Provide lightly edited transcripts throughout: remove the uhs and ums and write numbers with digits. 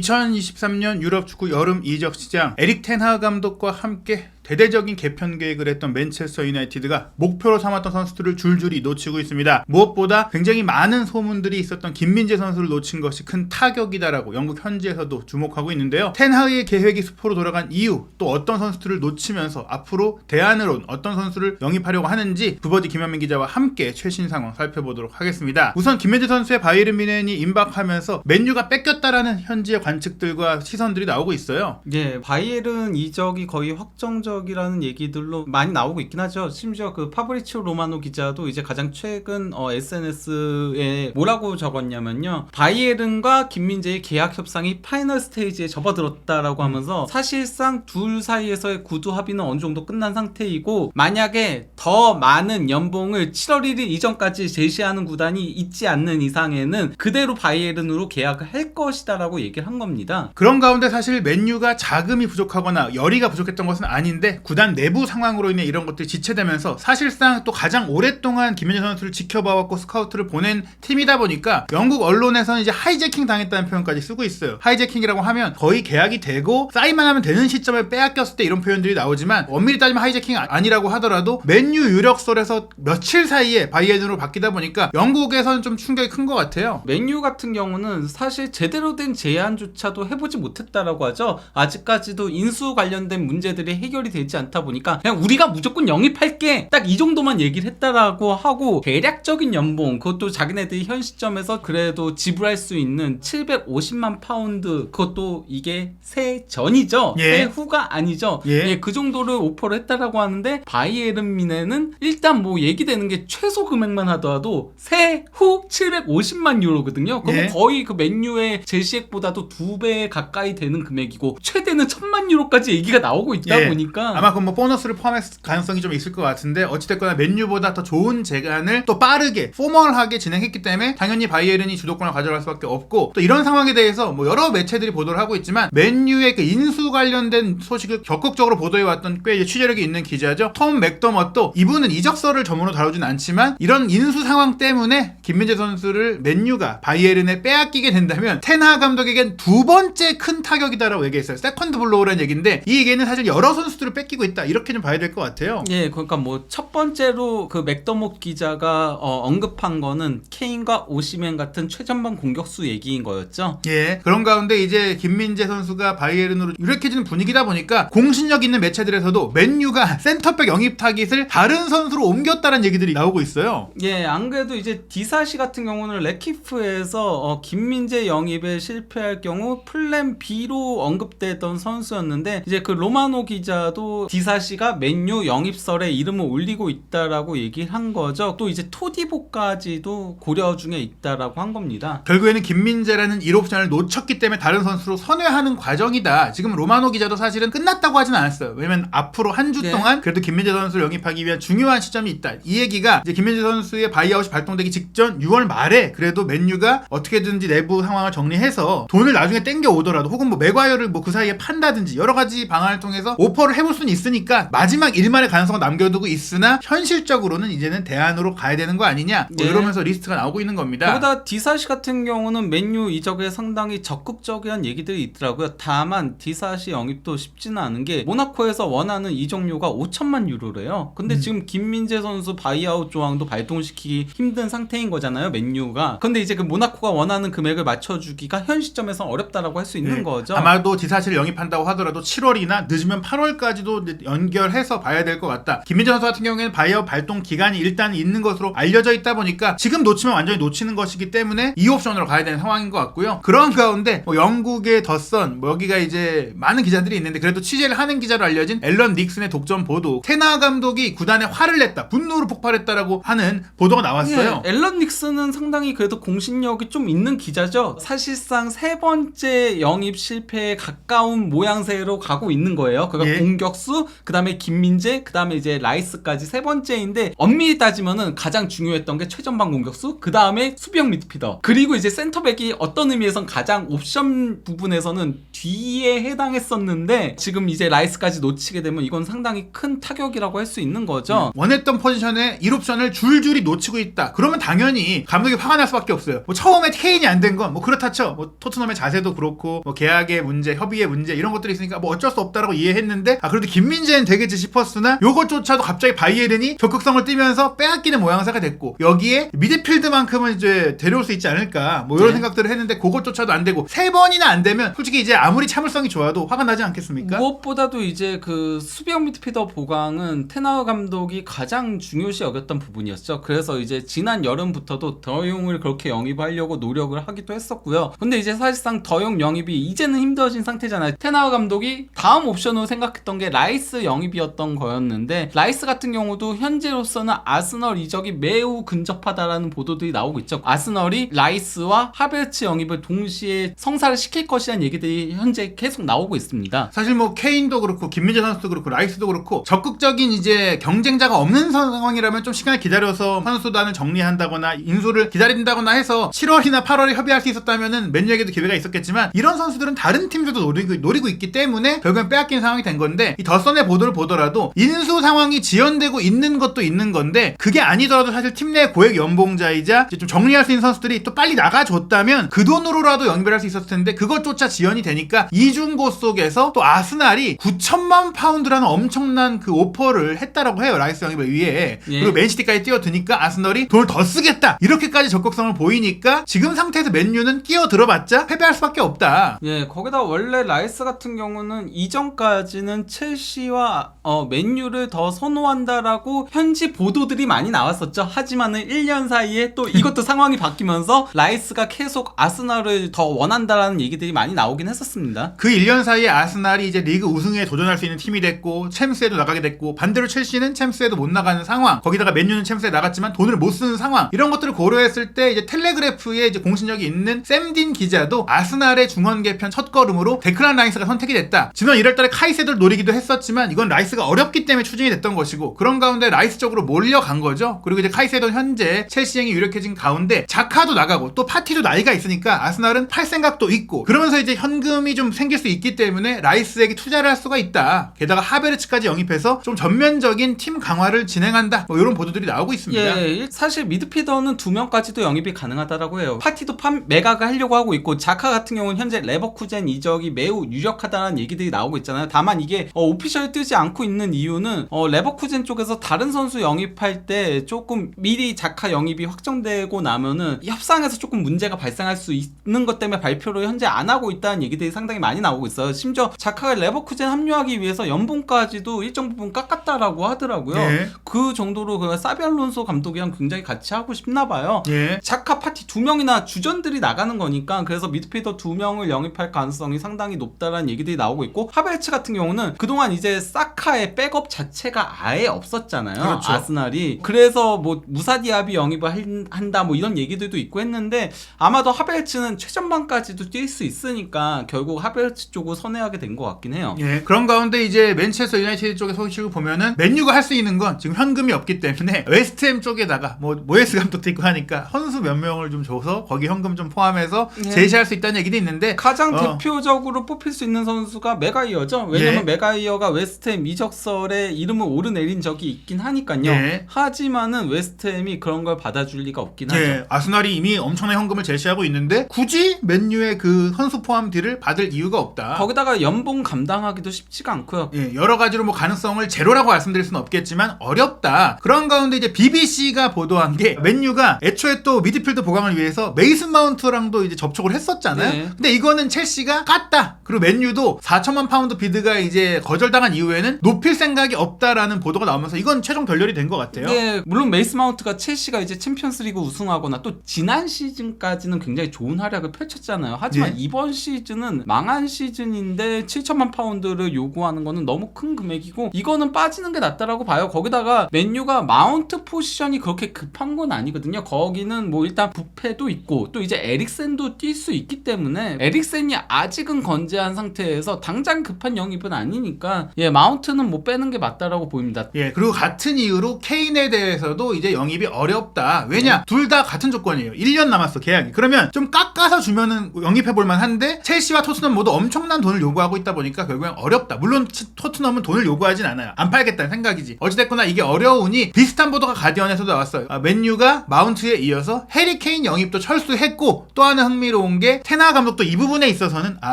2023년 유럽 축구 여름 이적 시장, 에릭 텐하그 감독과 함께 대대적인 개편 계획을 했던 맨체스터 유나이티드가 목표로 삼았던 선수들을 줄줄이 놓치고 있습니다. 무엇보다 굉장히 많은 소문들이 있었던 김민재 선수를 놓친 것이 큰 타격이다라고 영국 현지에서도 주목하고 있는데요. 텐하그의 계획이 수포로 돌아간 이유, 또 어떤 선수들을 놓치면서 앞으로 대안으로 어떤 선수를 영입하려고 하는지 부버디 김현민 기자와 함께 최신 상황 살펴보도록 하겠습니다. 우선 김민재 선수의 바이에른 뮌헨이 임박하면서 맨유가 뺏겼다라는 현지의 관측들과 시선들이 나오고 있어요. 예, 바이에른 이적이 거의 확정적이라는 얘기들로 많이 나오고 있긴 하죠. 심지어 그 파브리치오 로마노 기자도 이제 가장 최근 SNS에 뭐라고 적었냐면요, 바이에른과 김민재의 계약 협상이 파이널 스테이지에 접어들었다라고 하면서 사실상 둘 사이에서의 구두 합의는 어느 정도 끝난 상태이고, 만약에 더 많은 연봉을 7월 1일 이전까지 제시하는 구단이 있지 않는 이상에는 그대로 바이에른으로 계약을 할 것이다라고 얘기를 한 겁니다. 그런 가운데 사실 맨유가 자금이 부족하거나 열의가 부족했던 것은 아닌데 구단 내부 상황으로 인해 이런 것들이 지체되면서 사실상 또 가장 오랫동안 김민재 선수를 지켜봐왔고 스카우트를 보낸 팀이다 보니까 영국 언론에서는 이제 하이제킹 당했다는 표현까지 쓰고 있어요. 하이제킹이라고 하면 거의 계약이 되고 사인만 하면 되는 시점에 빼앗겼을 때 이런 표현들이 나오지만 엄밀히 따지면 하이제킹 아니라고 하더라도 맨유 유력설에서 며칠 사이에 바이에른으로 바뀌다 보니까 영국에서는 좀 충격이 큰 것 같아요. 맨유 같은 경우는 사실 제대로 된 제안조차도 해보지 못했다라고 하죠. 아직까지도 인수 관련된 문제들이 해결이 되지 않다 보니까 그냥 우리가 무조건 영입할게, 딱 이 정도만 얘기를 했다라고 하고, 대략적인 연봉, 그것도 자기네들이 현 시점에서 그래도 지불할 수 있는 750만 파운드, 그것도 이게 세전이죠. 예. 세후가 아니죠. 예. 예, 그 정도를 오퍼를 했다라고 하는데 바이에른 뮌헨은 일단 뭐 얘기되는 게 최소 금액만 하더라도 세후 750만 유로거든요. 그러면 예. 거의 그 맨유의 제시액보다도 2배 가까이 되는 금액이고, 최대는 1000만 유로까지 얘기가 나오고 있다 예. 보니까 아마 그 뭐 보너스를 포함했을 가능성이 좀 있을 것 같은데, 어찌됐거나 맨유보다 더 좋은 제안을 또 빠르게 포멀하게 진행했기 때문에 당연히 바이에른이 주도권을 가져갈 수밖에 없고, 또 이런 상황에 대해서 뭐 여러 매체들이 보도를 하고 있지만 맨유의 그 인수 관련된 소식을 적극적으로 보도해왔던 꽤 취재력이 있는 기자죠. 톰 맥더머도, 이분은 이적설을 전문으로 다루진 않지만 이런 인수 상황 때문에 김민재 선수를 맨유가 바이에른에 빼앗기게 된다면 텐하그 감독에겐 두 번째 큰 타격이다라고 얘기했어요. 세컨드 블로우라는 얘기인데, 이 얘기는 사실 여러 선수들을 뺏기고 있다, 이렇게 좀 봐야 될 것 같아요. 예, 그러니까 뭐 첫 번째로 그 맥더못 기자가 언급한 거는 케인과 오시멘 같은 최전방 공격수 얘기인 거였죠. 예, 그런 가운데 이제 김민재 선수가 바이에른으로 유력해지는 분위기다 보니까 공신력 있는 매체들에서도 맨유가 센터백 영입 타깃을 다른 선수로 옮겼다는 얘기들이 나오고 있어요. 예, 안 그래도 이제 디사시 같은 경우는 레키프에서 김민재 영입에 실패할 경우 플랜 B로 언급되던 선수였는데, 이제 그 로마노 기자도 디사시가 맨유 영입설에 이름을 올리고 있다라고 얘기를 한 거죠. 또 이제 토디보까지도 고려 중에 있다라고 한 겁니다. 결국에는 김민재라는 1옵션을 놓쳤기 때문에 다른 선수로 선회하는 과정이다. 지금 로마노 기자도 사실은 끝났다고 하진 않았어요. 왜냐면 앞으로 한 주 네. 동안 그래도 김민재 선수를 영입하기 위한 중요한 시점이 있다. 이 얘기가 이제 김민재 선수의 바이아웃이 발동되기 직전 6월 말에 그래도 맨유가 어떻게든지 내부 상황을 정리해서 돈을 나중에 땡겨 오더라도, 혹은 뭐 맥과이어를 뭐 그 사이에 판다든지 여러 가지 방안을 통해서 오퍼를 해볼 수는 있으니까 마지막 일만의 가능성을 남겨두고 있으나, 현실적으로는 이제는 대안으로 가야 되는 거 아니냐, 뭐 네. 이러면서 리스트가 나오고 있는 겁니다. 그보다 디사시 같은 경우는 맨유 이적에 상당히 적극적이란 얘기들이 있더라고요. 다만 디사시 영입도 쉽지는 않은 게, 모나코에서 원하는 이적료가 5천만 유로래요. 근데 지금 김민재 선수 바이아웃 조항도 발동시키기 힘든 상태인 거잖아요, 맨유가. 근데 이제 그 모나코가 원하는 금액을 맞춰주기가 현 시점에서 어렵다라고 할 수 있는 거죠. 아마도 디사시를 영입한다고 하더라도 7월이나 늦으면 8월까지도 연결해서 봐야 될 것 같다. 김민재 선수 같은 경우에는 바이아웃 발동 기간이 일단 있는 것으로 알려져 있다 보니까 지금 놓치면 완전히 놓치는 것이기 때문에 이 옵션으로 가야 되는 상황인 것 같고요. 그런 가운데 뭐 영국의 더선, 뭐 여기가 이제 많은 기자들이 있는데 그래도 취재를 하는 기자로 알려진 앨런 닉슨의 독점 보도, 테나 감독이 구단에 화를 냈다, 분노로 폭발했다라고 하는 보도가 나왔어요. 예, 앨런 닉슨은 상당히 그래도 공신력이 좀 있는 기자죠. 사실상 세 번째 영입 실패에 가까운 모양새로 가고 있는 거예요. 그러니까 예. 공격수, 그 다음에 김민재, 그 다음에 이제 라이스까지 세 번째인데 엄밀히 따지면은 가장 중요했던 게 최전방 공격수, 그 다음에 수비형 미드필더, 그리고 이제 센터백이 어떤 의미에선 가장 옵션 부분에서는 뒤에 해당했었는데 지금 이제 라이스까지 놓치게 되면 이건 상당히 큰 타격이라고 할 수 있는 거죠. 원했던 포지션에 1옵션을 줄줄이 놓치고 있다. 그러면 당연히 감독이 화가 날 수밖에 없어요. 뭐 처음에 케인이 안 된 건 뭐 그렇다 쳐. 뭐 토트넘의 자세도 그렇고 뭐 계약의 문제, 협의의 문제 이런 것들이 있으니까 뭐 어쩔 수 없다라고 이해했는데 그래도 김민재는 되겠지 싶었으나 요것조차도 갑자기 바이에른이 적극성을 띠면서 빼앗기는 모양새가 됐고 여기에 미드필드만큼은 이제 데려올 수 있지 않을까 뭐 이런 네. 생각들을 했는데 그것조차도 안 되고 3번이나 안 되면 솔직히 이제 아무리 참을성이 좋아도 화가 나지 않겠습니까? 무엇보다도 이제 그 수비형 미드필더 보강은 테나우 감독이 가장 중요시 여겼던 부분이었죠. 그래서 이제 지난 여름부터도 더용을 그렇게 영입하려고 노력을 하기도 했었고요. 근데 이제 사실상 더용 영입이 이제는 힘들어진 상태잖아요. 테나우 감독이 다음 옵션으로 생각했던 게 라이스 영입이었던 거였는데 라이스 같은 경우도 현재로서는 아스널 이적이 매우 근접하다라는 보도들이 나오고 있죠. 아스널이 라이스와 하베르츠 영입을 동시에 성사를 시킬 것이라는 얘기들이 현재 계속 나오고 있습니다. 사실 뭐 케인도 그렇고 김민재 선수도 그렇고 라이스도 그렇고 적극적인 이제 경쟁자가 없는 상황이라면 좀 시간을 기다려서 선수단을 정리한다거나 인수를 기다린다거나 해서 7월이나 8월에 협의할 수 있었다면은 맨유에게도 기회가 있었겠지만 이런 선수들은 다른 팀들도 노리고 있기 때문에 결국엔 빼앗긴 상황이 된 건데 이 더선의 보도를 보더라도 인수 상황이 지연되고 있는 것도 있는 건데 그게 아니더라도 사실 팀 내 고액 연봉자이자 이제 좀 정리할 수 있는 선수들이 또 빨리 나가줬다면 그 돈으로라도 영입을 할 수 있었을 텐데 그것조차 지연이 되니까 이중고 속에서 또 아스날이 9천만 파운드라는 엄청난 그 오퍼를 했다라고 해요. 라이스 영입을 위해. 예. 그리고 맨시티까지 뛰어드니까 아스널이 돈을 더 쓰겠다 이렇게까지 적극성을 보이니까 지금 상태에서 맨유는 끼어들어봤자 패배할 수밖에 없다. 예, 거기다 원래 라이스 같은 경우는 이전까지는 첼시와 맨유를 더 선호한다라고 현지 보도들이 많이 나왔었죠. 하지만은 1년 사이에 또 이것도 상황이 바뀌면서 라이스가 계속 아스널을 더 원한다라는 얘기들이 많이 나오긴 했었습니다. 그 1년 사이에 아스날이 이제 리그 우승에 도전할 수 있는 팀이 됐고 챔스에도 나가게 됐고 반대로 첼시는 챔스에도 못 나가는 상황, 거기다가 맨유는 챔스에 나갔지만 돈을 못 쓰는 상황, 이런 것들을 고려했을 때 이제 텔레그래프에 이제 공신력이 있는 샘딘 기자도 아스날의 중원 개편 첫걸음으로 데클란 라이스가 선택이 됐다. 지난 1월달에 카이세도를 노리기도 했었지만 이건 라이스가 어렵기 때문에 추진이 됐던 것이고 그런 가운데 라이스 쪽으로 몰려간 거죠. 그리고 이제 카이세도 현재 첼시행이 유력해진 가운데 자카도 나가고 또 파티도 나이가 있으니까 아스날은 팔 생각도 있고 그러면서 이제 현금이 좀 생길 수 있기 때문에 라이스에게 투자를 할 수가 있다. 게다가 하베르츠까지 영입해서 좀 전면적인 팀 강화를 진행한다. 뭐 이런 보도들이 나오고 있습니다. 예, 사실 미드필더는 2명까지도 영입이 가능하다라고 해요. 파티도 매각을 하려고 하고 있고 자카 같은 경우는 현재 레버쿠젠 이적이 매우 유력하다는 얘기들이 나오고 있잖아요. 다만 이게 오피셜이 뜨지 않고 있는 이유는 레버쿠젠 쪽에서 다른 선수 영입할 때 조금 미리 자카 영입이 확정되고 나면은 협상에서 조금 문제가 발생할 수 있는 것 때문에 발표를 현재 안 하고 있다는 얘기들이 상당히 많이 나오고 있어요. 심지어 자카가 레버쿠젠 합류하기 위해서 연봉까지도 일정 부분 깎았다라고 하더라고요. 예. 그 정도로 그 사비 알론소 감독이랑 굉장히 같이 하고 싶나 봐요. 예. 자카 파티 2명이나 주전들이 나가는 거니까 그래서 미드필더 2명을 영입할 가능성이 상당히 높다라는 얘기들이 나오고 있고 하베르츠 같은 경우는 그동안 이제 사카의 백업 자체가 아예 없었잖아요. 그렇죠. 아스날이. 그래서 뭐 무사디아비 영입을 한다 뭐 이런 얘기들도 있고 했는데 아마도 하베르츠는 최전방까지도 뛸 수 있으니까 결국 하베르츠 쪽을 선회하게 된 것 같긴 해요. 예, 그런 가운데 이제 맨체스터 유나이티드 쪽의 소식을 보면은 맨유가 할 수 있는 건 지금 현금이 없기 때문에 웨스트햄 쪽에다가 뭐 모예스 감독도 있고 하니까 선수 몇 명을 좀 줘서 거기 현금 좀 포함해서 예. 제시할 수 있다는 얘기도 있는데 가장 대표적으로 뽑힐 수 있는 선수가 메가이어죠. 왜냐면 예. 메가이어가 웨스트햄 이적설에 이름을 오르내린 적이 있긴 하니까요. 예. 하지만은 웨스트햄이 그런 걸 받아줄 리가 없긴 하죠. 예, 아스날이 이미 엄청난 현금을 제시하고 있는데 굳이 맨유의 그 선수 포함 딜을 받을 이유가 없다. 거기다가 연봉 감당하기도 쉽지가 않고요. 예, 여러 가지로 뭐 가능성을 제로라고 말씀드릴 수는 없겠지만 어렵다. 그런 가운데 이제 BBC가 보도한 게 맨유가 애초에 또 미드필드 보강을 위해서 메이슨 마운트랑도 이제 접촉을 했었잖아요. 네. 근데 이거는 첼시가 깠다. 그리고 맨유도 4천만 파운드 비드가 이제 거절당한 이후에는 높일 생각이 없다라는 보도가 나오면서 이건 최종 결렬이 된 것 같아요. 네, 물론 메이스 마운트가 첼시가 이제 챔피언스리그 우승하거나 또 지난 시즌까지는 굉장히 좋은 활약을 펼쳤잖아요. 하지만 네. 이번 시즌은 망한 시즌인데 7천만 파운드를 요구하는 거는 너무 큰 금액이고 이거는 빠지는 게 낫다라고 봐요. 거기다가 맨유가 마운트 포지션이 그렇게 급한 건 아니거든요. 거기는 뭐 일단 부패도 있고 또 이제 에릭센도 뛸 수 있기 때문에 에릭센이 아직은 건재한 상태에서 당장 급한 영입은 아니니까 있으니까 예, 마운트는 못 빼는 게 맞다라고 보입니다. 예, 그리고 같은 이유로 케인에 대해서도 이제 영입이 어렵다. 왜냐? 둘 다 같은 조건이에요. 1년 남았어, 계약이. 그러면 좀 깎아서 주면은 영입해볼 만한데 첼시와 토트넘 모두 엄청난 돈을 요구하고 있다 보니까 결국엔 어렵다. 물론 토트넘은 돈을 요구하진 않아요. 안 팔겠다는 생각이지. 어찌됐거나 이게 어려우니 비슷한 보도가 가디언에서도 나왔어요. 맨유가 마운트에 이어서 해리 케인 영입도 철수했고 또 하나 흥미로운 게 테나 감독도 이 부분에 있어서는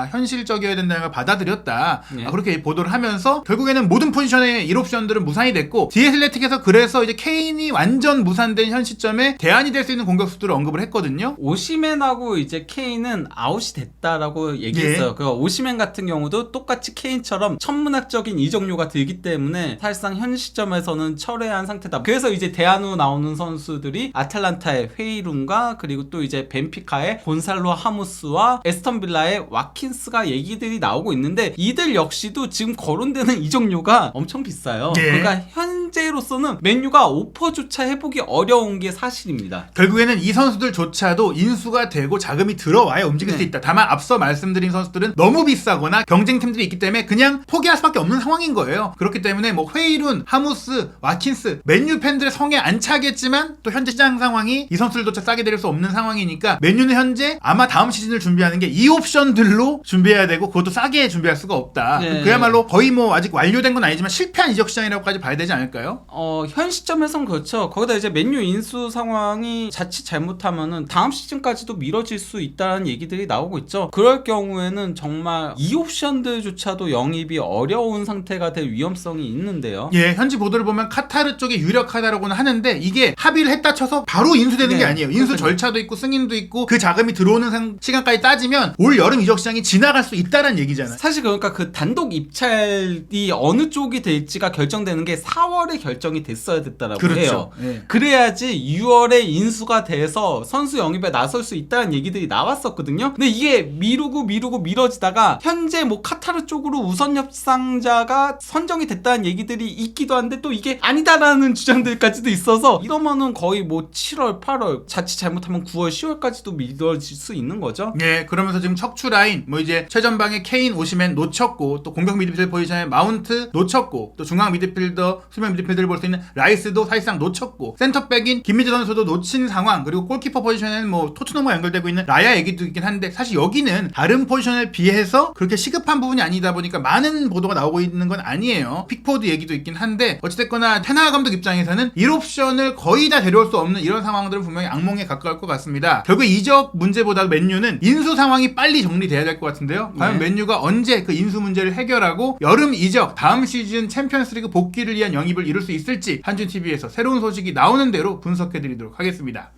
현실적이어야 된다는 걸 받아들였다. 네. 그렇게 보도를 하면서 결국에는 모든 포지션의 1옵션들은 무산이 됐고 디애슬레틱에서 그래서 이제 케인이 완전 무산된 현 시점에 대안이 될 수 있는 공격수들을 언급을 했거든요. 오시맨하고 이제 케인은 아웃이 됐다라고 얘기했어요. 예. 그 오시맨 같은 경우도 똑같이 케인처럼 천문학적인 이적료가 들기 때문에 사실상 현 시점에서는 철회한 상태다. 그래서 이제 대안으로 나오는 선수들이 아틀란타의 회이룬과 그리고 또 이제 벤피카의 곤살로 하무스와 에스턴 빌라의 와킨스가 얘기들이 나오고 있는데 이들 역시도 지금 거론되는 이적료가 엄청 비싸요. 예. 그러니까 현재로서는 맨유가 오퍼조차 해보기 어려운 게 사실입니다. 결국에는 이 선수들조차도 인수가 되고 자금이 들어와야 움직일 네. 수 있다. 다만 앞서 말씀드린 선수들은 너무 비싸거나 경쟁팀들이 있기 때문에 그냥 포기할 수밖에 없는 상황인 거예요. 그렇기 때문에 뭐 회이룬, 하무스, 와킨스, 맨유 팬들의 성에 안 차겠지만 또 현재 시장 상황이 이 선수들조차 싸게 될 수 없는 상황이니까 맨유는 현재 아마 다음 시즌을 준비하는 게 이 옵션들로 준비해야 되고 그것도 싸게 준비할 수가 없다. 네. 그야말로 거의 뭐 아직 완료된 건 아니지만 실패한 이적 시장이라고까지 봐야 되지 않을까요? 현 시점에선 그렇죠. 거기다 이제 맨유 인수 상황이 자칫 잘못하면은 다음 시즌까지도 미뤄질 수 있다는 얘기들이 나오고 있죠. 그럴 경우에는 정말 이 옵션들조차도 영입이 어려운 상태가 될 위험성이 있는데요. 예, 현지 보도를 보면 카타르 쪽이 유력하다라고는 하는데 이게 합의를 했다 쳐서 바로 인수되는 네, 게 아니에요. 인수 그렇군요. 절차도 있고 승인도 있고 그 자금이 들어오는 시간까지 따지면 올 여름 이적 시장이 지나갈 수 있다는 얘기잖아요. 사실 그러니까 그 단독 입찰이 어느 쪽이 될지가 결정되는 게 4월에 결정이 됐어야 됐다라고 해요. 그렇죠. 예. 그래야지 6월에 인수가 돼서 선수 영입에 나설 수 있다는 얘기들이 나왔었거든요. 근데 이게 미루고 미뤄지다가 현재 뭐 카타르 쪽으로 우선 협상자가 선정이 됐다는 얘기들이 있기도 한데 또 이게 아니다라는 주장들까지도 있어서 이러면은 거의 뭐 7월, 8월, 자칫 잘못하면 9월, 10월까지도 미뤄질 수 있는 거죠. 예, 그러면서 지금 척추 라인, 뭐 이제 최전방에 케인, 오시맨 놓쳤고, 또 공격 미드필더 포지션에 마운트 놓쳤고, 또 중앙 미드필더, 수면 미드필더를 볼 수 있는 라이스도 사실상 놓쳤고, 센터백인 김민재 선수도 놓친 상황, 그리고 골키퍼 포지션에는 뭐 토트넘과 연결되고 있는 라야 얘기도 있긴 한데, 사실 여기는 다른 포지션에 비해서 그렇게 시급한 부분이 아니다 보니까 많은 보도가 나오고 있는 건 아니에요. 픽포드 얘기도 있긴 한데, 어찌됐거나 테나 감독 입장에서는 1옵션을 거의 다 데려올 수 없는 이런 상황들은 분명히 악몽에 가까울 것 같습니다. 결국 이적 문제보다 맨유는 인수 상황이 빨리 정리돼야 될 것 같은데요. 과연 네. 맨유가 언제 그 인수 문제를 해결하고 여름 이적 다음 시즌 챔피언스리그 복귀를 위한 영입을 이룰 수 있을지 한준TV에서 새로운 소식이 나오는 대로 분석해드리도록 하겠습니다.